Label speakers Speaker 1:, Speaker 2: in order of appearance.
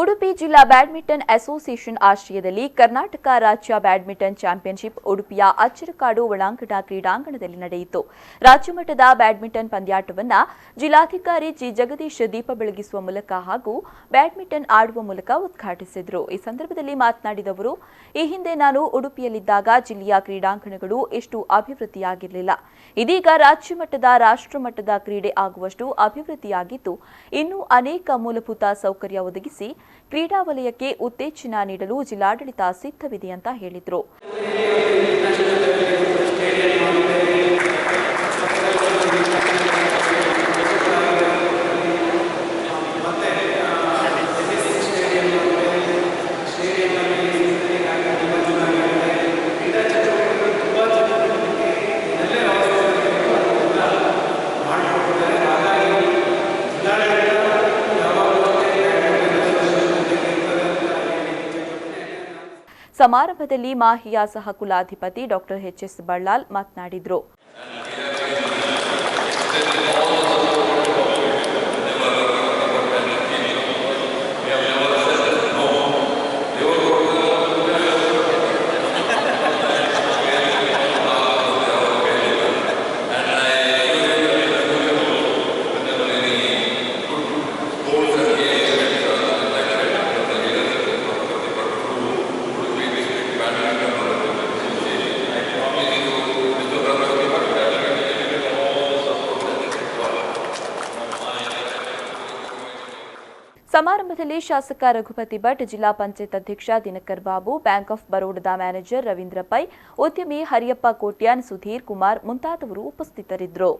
Speaker 1: ಉಡುಪಿ ಜಿಲ್ಲಾ badminton association ಆಶ್ರಯದಲ್ಲಿ ಕರ್ನಾಟಕ ರಾಜ್ಯ ಬ್ಯಾಡ್ಮಿಂಟನ್ ಚಾಂಪಿಯನ್ಶಿಪ್ ಉಡುಪಿಯ ಅಚ್ಚರಕಾಡು ಒಳಾಂಗಣ ಕ್ರೀಡಾಂಗಣದಲ್ಲಿ ನಡೆಯಿತು. ರಾಜ್ಯಮಟ್ಟದ ಬ್ಯಾಡ್ಮಿಂಟನ್ ಪಂದ್ಯಾಟವನ್ನು ಜಿಲ್ಲಾಧಿಕಾರಿ ಜಿ ಜಗದೀಶ್ ದೀಪ ಬೆಳಗಿಸುವ ಮೂಲಕ ಹಾಗೂ ಬ್ಯಾಡ್ಮಿಂಟನ್ ಆಡುವ ಮೂಲಕ ಉದ್ಘಾಟಿಸಿದರು. ಈ ಸಂದರ್ಭದಲ್ಲಿ ಮಾತನಾಡಿದ ಅವರು, ಈ ಹಿಂದೆ ನಾನು ಉಡುಪಿಯಲ್ಲಿದ್ದಾಗ ಜಿಲ್ಲೆಯ ಕ್ರೀಡಾಂಗಣಗಳು ಇಷ್ಟು ಅಭಿವೃದ್ಧಿಯಾಗಿರಲಿಲ್ಲ. ಇದೀಗ ರಾಜ್ಯಮಟ್ಟದ ರಾಷ್ಟ್ರಮಟ್ಟದ ಕ್ರೀಡೆ ಆಗುವಷ್ಟು ಅಭಿವೃದ್ಧಿಯಾಗಿದ್ದು, ಇನ್ನೂ ಅನೇಕ ಮೂಲಭೂತ ಸೌಕರ್ಯ ಒದಗಿಸಿ ಕ್ರೀಡಾ ವಲಯಕ್ಕೆ ಉತ್ತೇಜನ ನೀಡಲು ಜಿಲ್ಲಾಡಳಿತ ಸಿದ್ಧವಿದೆ ಅಂತ ಹೇಳಿದರು. ಸಮಾರಂಭದಲ್ಲಿ ಮಾಹಿಯ ಸಹ ಕುಲಾಧಿಪತಿ ಡಾಕ್ಟರ್ ಎಚ್.ಎಸ್. ಬಳ್ಳಾಲ್ ಮಾತನಾಡಿದರು. ಸಮಾರಂಭದಲ್ಲಿ ಶಾಸಕ ರಘುಪತಿ ಭಟ್, ಜಿಲ್ಲಾ ಪಂಚಾಯತ್ ಅಧ್ಯಕ್ಷ ದಿನಕರ್ ಬಾಬು, ಬ್ಯಾಂಕ್ ಆಫ್ ಬರೋಡದ ಮ್ಯಾನೇಜರ್ ರವೀಂದ್ರ ಪೈ, ಉದ್ಯಮಿ ಹರಿಯಪ್ಪ ಕೋಟ್ಯಾನ್, ಸುಧೀರ್ ಕುಮಾರ್ ಮುಂತಾದವರು ಉಪಸ್ಥಿತರಿದ್ದರು.